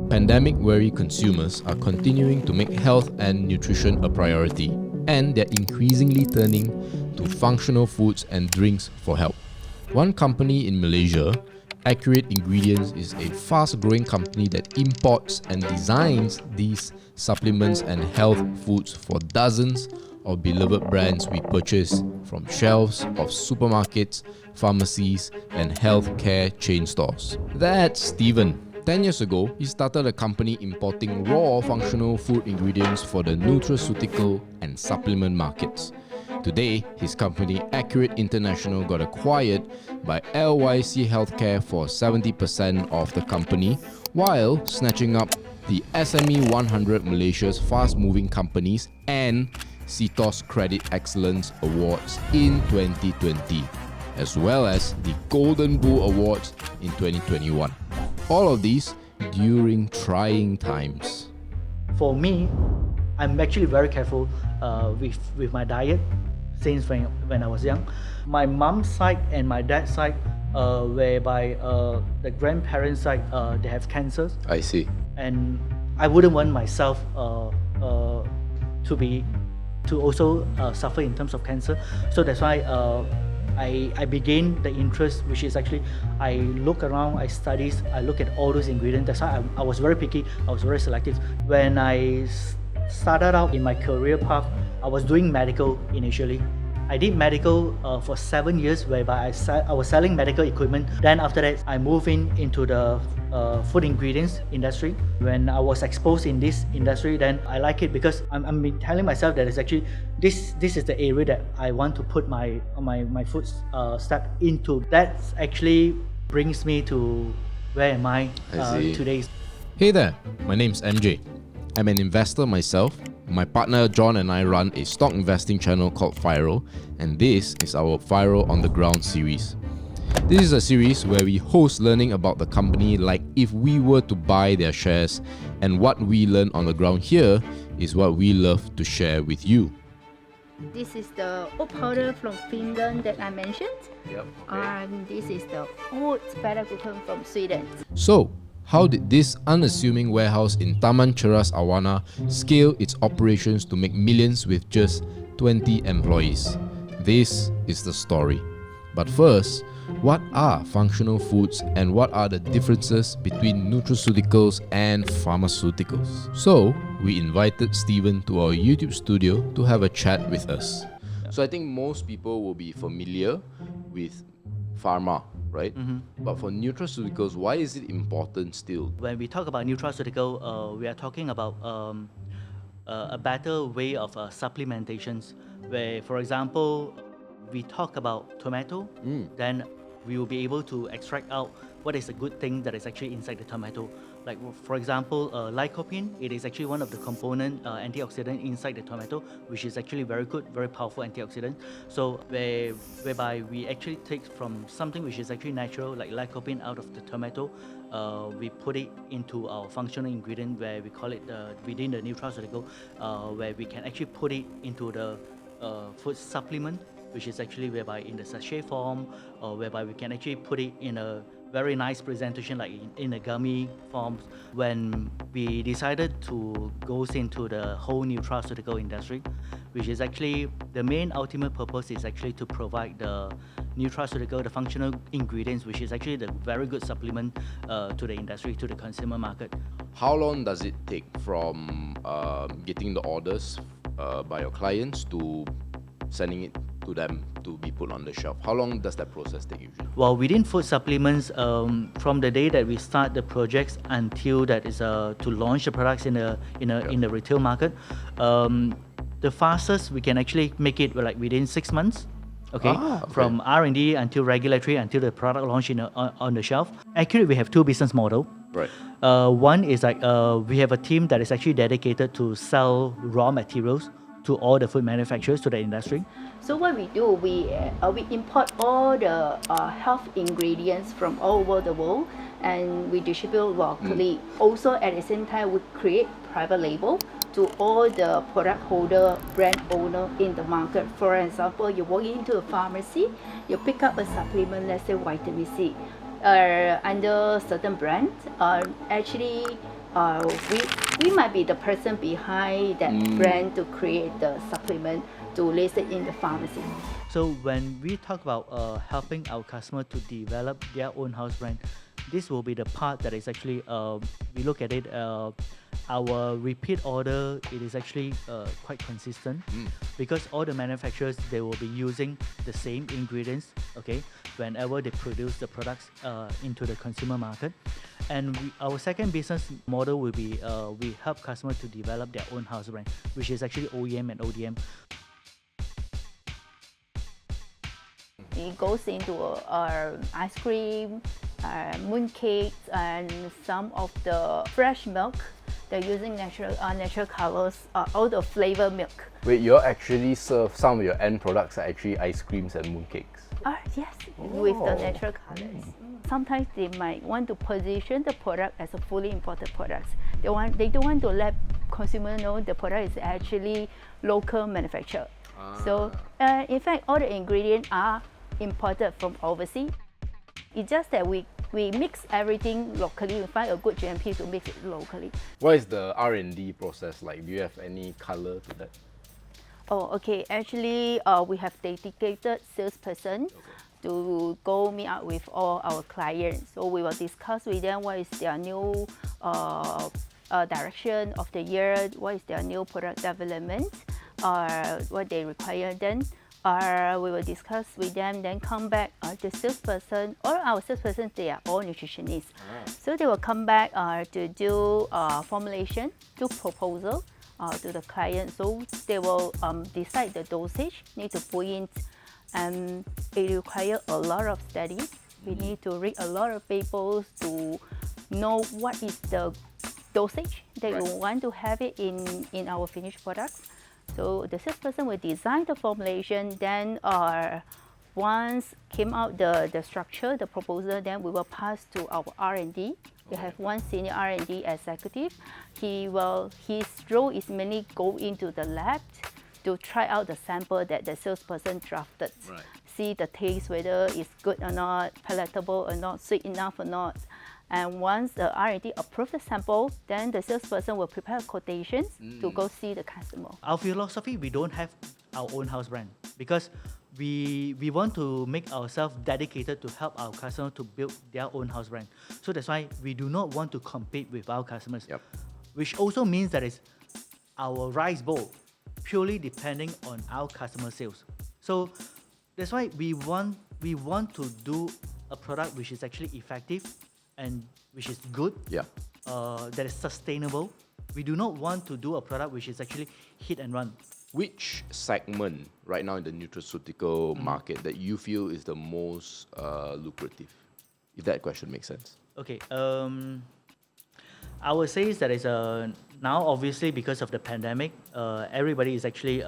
Pandemic-weary consumers are continuing to make health and nutrition a priority, and they're increasingly turning to functional foods and drinks for help. One company in Malaysia, Aqurate Ingredients, is a fast-growing company that imports and designs these supplements and health foods for dozens of beloved brands we purchase from shelves of supermarkets, pharmacies, and healthcare chain stores. That's Steven. 10 years ago, he started a company importing raw functional food ingredients for the nutraceutical and supplement markets. Today, his company Aqurate International got acquired by LYC Healthcare for 70% of the company, while snatching up the SME 100 Malaysia's fast-moving companies and CETOS Credit Excellence Awards in 2020, as well as the Golden Bull Awards in 2021. All of these during trying times. For me, I'm actually very careful with my diet since when I was young. My mom's side and my dad's side, whereby the grandparents' side, they have cancers. I see. And I wouldn't want myself to also suffer in terms of cancer. So that's why I began the interest, which is actually I look around, I look at all those ingredients. That's why I was very picky, I was very selective. When I started out in my career path, I was doing medical initially. I did medical for 7 years, whereby I was selling medical equipment. Then after that, I moved into the food ingredients industry. When I was exposed in this industry, then I like it because I'm telling myself that it's actually this is the area that I want to put my footstep into. That actually brings me to where am I today. Hey there, my name's MJ. I'm an investor myself. My partner John and I run a stock investing channel called FIRL, and this is our FIRL on the Ground series. This is a series where we host learning about the company like if we were to buy their shares, and what we learn on the ground here is what we love to share with you. This is the oat powder from Finland that I mentioned. Yep. And this is the oat beta-glucan from Sweden. So, how did this unassuming warehouse in Taman Ceras Awana scale its operations to make millions with just 20 employees? This is the story. But first, what are functional foods and what are the differences between nutraceuticals and pharmaceuticals? So, we invited Steven to our YouTube studio to have a chat with us. So I think most people will be familiar with pharma, right? Mm-hmm. But for nutraceuticals, why is it important still? When we talk about nutraceutical, we are talking about a better way of supplementations, where, for example, we talk about tomato, then we will be able to extract out what is a good thing that is actually inside the tomato. Like, for example, lycopene, it is actually one of the component antioxidant inside the tomato, which is actually very good, very powerful antioxidant. So whereby we actually take from something which is actually natural, like lycopene, out of the tomato, we put it into our functional ingredient, where we call it within the nutraceutical, where we can actually put it into the food supplement, which is actually whereby in the sachet form, or whereby we can actually put it in a very nice presentation, like in a gummy form. When we decided to go into the whole nutraceutical industry, which is actually the main ultimate purpose is actually to provide the nutraceutical, the functional ingredients, which is actually the very good supplement to the industry, to the consumer market. How long does it take from getting the orders by your clients to sending it to them to be put on the shelf? How long does that process take usually? Well, within food supplements, from the day that we start the projects until that is to launch the products in the retail market, the fastest we can actually make it like within 6 months. Okay. From R&D until regulatory until the product launch on the shelf. Actually, we have two business models. Right. One is like we have a team that is actually dedicated to sell raw materials to all the food manufacturers, to the industry. So what we do, we import all the health ingredients from all over the world, and we distribute locally. Also, at the same time, we create private label to all the product holder, brand owner in the market. For example, you walk into a pharmacy, you pick up a supplement, let's say vitamin C. under certain brand. Actually, we might be the person behind that brand to create the supplement to list it in the pharmacy. So when we talk about helping our customer to develop their own house brand, this will be the part that is actually, we look at it, our repeat order, it is actually quite consistent because all the manufacturers, they will be using the same ingredients, okay, whenever they produce the products into the consumer market. And our second business model will be we help customers to develop their own house brand, which is actually OEM and ODM. It goes into ice cream, mooncakes, and some of the fresh milk. They're using natural colors, all the flavor milk. Wait, you actually serve some of your end products are actually ice creams and mooncakes? Yes, with the natural colors. Sometimes they might want to position the product as a fully imported product. They don't want to let consumer know the product is actually local manufactured. So in fact, all the ingredients are imported from overseas. It's just that we mix everything locally. We find a good GMP to mix it locally. What is the R&D process like? Do you have any color to that? Oh, okay. Actually, we have dedicated salesperson to go meet up with all our clients. So we will discuss with them what is their new direction of the year, what is their new product development, what they require. Then we will discuss with them, then come back. The salesperson, all our salespersons, they are all nutritionists. So they will come back to do formulation, do proposal to the client. So they will decide the dosage, need to put in, and it requires a lot of study. We need to read a lot of papers to know what is the dosage that we want to have it in our finished products. So the salesperson will design the formulation, then once came out the structure, the proposal, then we will pass to our R&D. We have one senior R&D executive. His role is mainly go into the lab to try out the sample that the salesperson drafted. See the taste, whether it's good or not, palatable or not, sweet enough or not. And once the R&D approves the sample, then the salesperson will prepare quotations to go see the customer. Our philosophy, we don't have our own house brand because we want to make ourselves dedicated to help our customer to build their own house brand. So that's why we do not want to compete with our customers, which also means that it's our rice bowl purely depending on our customer sales. So that's why we want to do a product which is actually effective and which is good, that is sustainable. We do not want to do a product which is actually hit and run. Which segment right now in the nutraceutical market that you feel is the most lucrative? If that question makes sense. Okay, I would say that is now obviously because of the pandemic, everybody is actually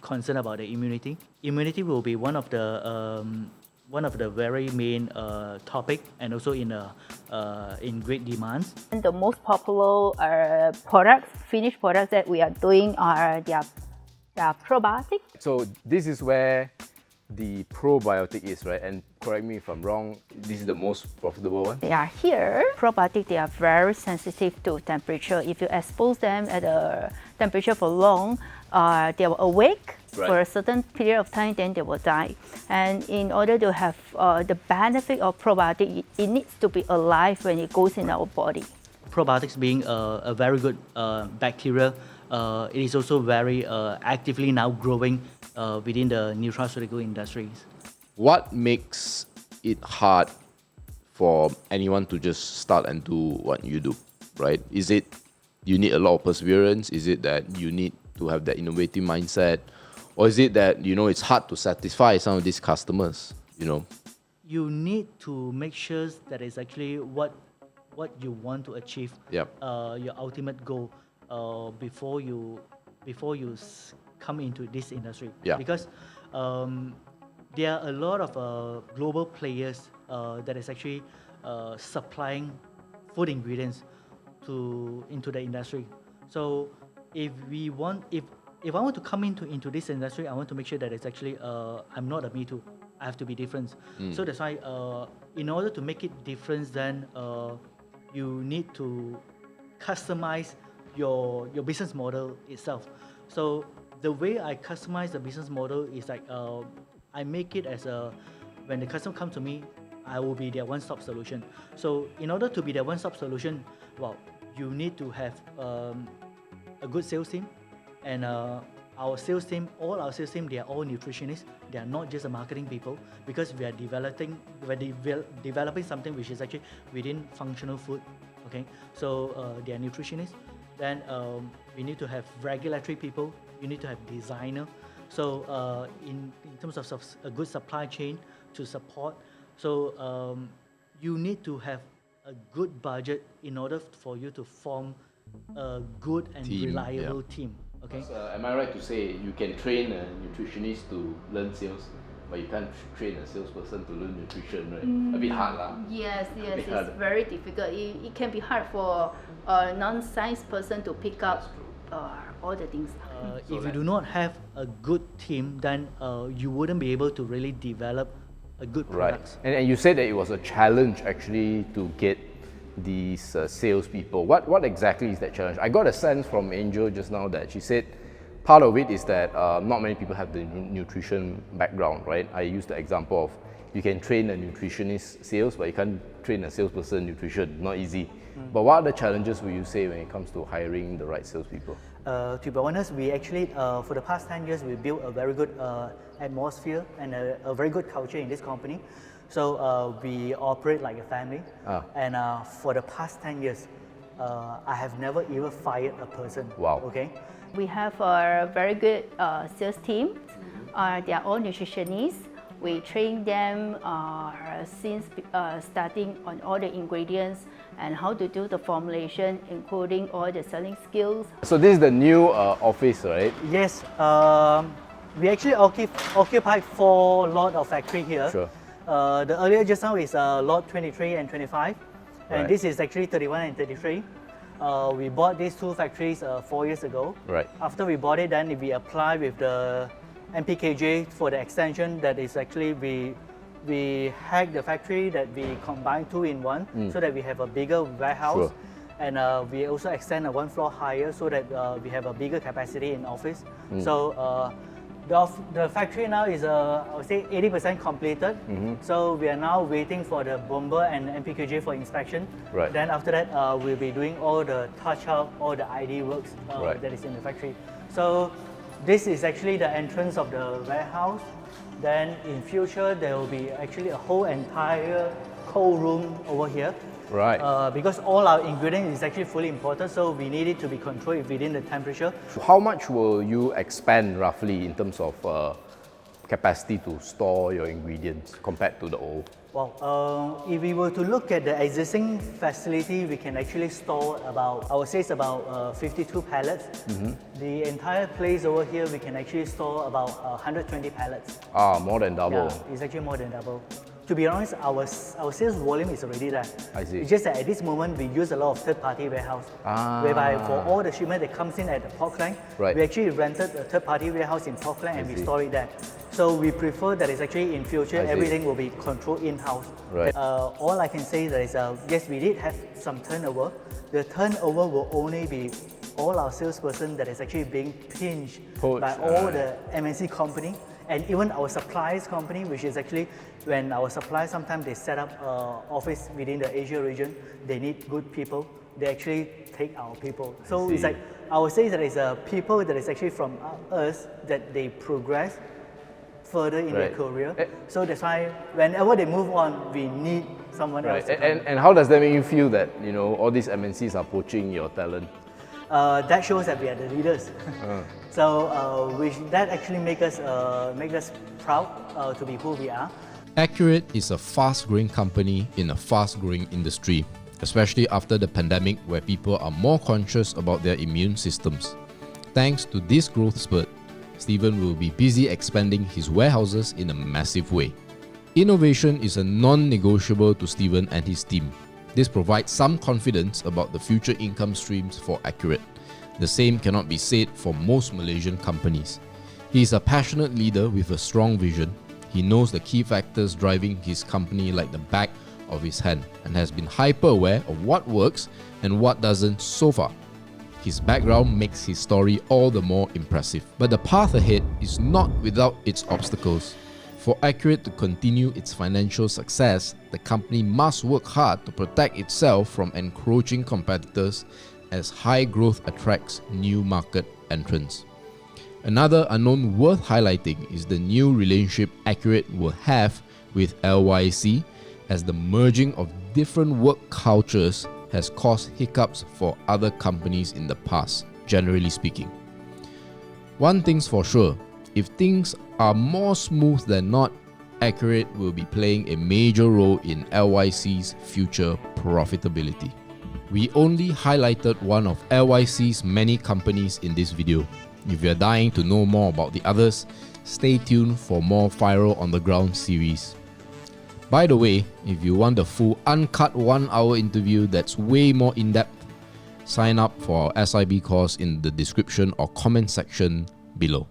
concerned about the immunity. Immunity will be one of the very main topic and also in great demands. And the most popular finished products that we are doing are their probiotic. So this is where the probiotic is, right? And correct me if I'm wrong, this is the most profitable one? They are here. Probiotic, they are very sensitive to temperature. If you expose them at a temperature for long, they will awake for a certain period of time, then they will die. And in order to have the benefit of probiotic, it needs to be alive when it goes in our body. Probiotics being a very good bacteria, it is also very actively now growing within the nutraceutical industries. What makes it hard for anyone to just start and do what you do, right? Is it you need a lot of perseverance? Is it that you need to have that innovative mindset? Or is it that, it's hard to satisfy some of these customers, You need to make sure that it's actually what you want to achieve, your ultimate goal, before you come into this industry. Because there are a lot of global players that is actually supplying food ingredients into the industry. So if I want to come into this industry, I want to make sure that it's actually I'm not a me too. I have to be different. So that's why in order to make it different, then you need to customize your business model itself. So the way I customize the business model is like I make it as when the customer comes to me, I will be their one-stop solution. So in order to be their one-stop solution, well, you need to have a good sales team, and our sales team, all our sales team, they are all nutritionists. They are not just the marketing people, because we are developing something which is actually within functional food. Okay, so they are nutritionists. Then we need to have regulatory people. You need to have designer. So in terms of a good supply chain to support, so you need to have a good budget in order for you to form a good and reliable team. Okay. Am I right to say you can train a nutritionist to learn sales, but you can't train a salesperson to learn nutrition, right? A bit hard, lah. Yes, it's very difficult. It can be hard for a non-science person to pick up all the things. If you do not have a good team, then you wouldn't be able to really develop a good product. Right. And you said that it was a challenge actually to get these salespeople. What exactly is that challenge? I got a sense from Angel just now that she said part of it is that not many people have the nutrition background, right? I used the example of you can train a nutritionist sales, but you can't train a salesperson nutrition. Not easy. But what are the challenges will you say when it comes to hiring the right salespeople? To be honest, we actually, for the past 10 years, we built a very good atmosphere and a very good culture in this company. So we operate like a family. And for the past 10 years, I have never even fired a person. Wow. Okay. We have a very good sales team. They are all nutritionists. We train them since starting on all the ingredients and how to do the formulation, including all the selling skills. So this is the new office, right? Yes. We actually occupy 4 lots of factory here. Sure. The earlier just now is lot 23 and 25, and Right. this is actually 31 and 33. We bought these 2 factories 4 years ago. Right. After we bought it, then we applied with the MPKJ for the extension. That is actually we hacked the factory, that we combined 2 in 1, so that we have a bigger warehouse. Sure. And we also extend 1 floor higher so that we have a bigger capacity in office. So the factory now is, I would say, 80% completed. So we are now waiting for the bomber and MPKJ for inspection. Right. Then after that, we'll be doing all the touch-up, all the ID works Right. that is in the factory. So this is actually the entrance of the warehouse. Then in future, there will be actually a whole entire cold room over here. Right. Because all our ingredients is actually fully imported, so we need it to be controlled within the temperature. So how much will you expand roughly in terms of capacity to store your ingredients compared to the old? Well, if we were to look at the existing facility, we can actually store about, I would say it's about 52 pallets. The entire place over here, we can actually store about 120 pallets. More than double. Yeah, it's actually more than double. To be honest, our sales volume is already there. I see. It's just that at this moment, we use a lot of third-party warehouse. Whereby for all the shipment that comes in at the Portland, Right. we actually rented a third-party warehouse in Portland and we store it there. So we prefer that it's actually in future, I see. everything will be controlled in-house. Right. All I can say is, yes, we did have some turnover. The turnover will only be all our salesperson that is actually being pinched Poached, by all the MNC company. And even our suppliers company, which is actually when our suppliers sometimes they set up office within the Asia region, they need good people. They actually take our people. So it's like I would say that it's people that is actually from us that they progress further in their Right. career. So that's why whenever they move on, we need someone else. Right. And how does that make you feel that all these MNCs are poaching your talent? That shows that we are the leaders. So that actually make us proud to be who we are. Aqurate is a fast-growing company in a fast-growing industry, especially after the pandemic where people are more conscious about their immune systems. Thanks to this growth spurt, Steven will be busy expanding his warehouses in a massive way. Innovation is a non-negotiable to Steven and his team. This provides some confidence about the future income streams for Aqurate. The same cannot be said for most Malaysian companies. He is a passionate leader with a strong vision. He knows the key factors driving his company like the back of his hand and has been hyper aware of what works and what doesn't so far. His background makes his story all the more impressive. But the path ahead is not without its obstacles. For Aqurate to continue its financial success, the company must work hard to protect itself from encroaching competitors as high growth attracts new market entrants. Another unknown worth highlighting is the new relationship Aqurate will have with LYC, as the merging of different work cultures has caused hiccups for other companies in the past, generally speaking. One thing's for sure, if things are more smooth than not, Aqurate will be playing a major role in LYC's future profitability. We only highlighted one of LYC's many companies in this video. If you're dying to know more about the others, stay tuned for more FIRL on the Ground series. By the way, if you want the full uncut 1-hour interview that's way more in-depth, sign up for our SIB course in the description or comment section below.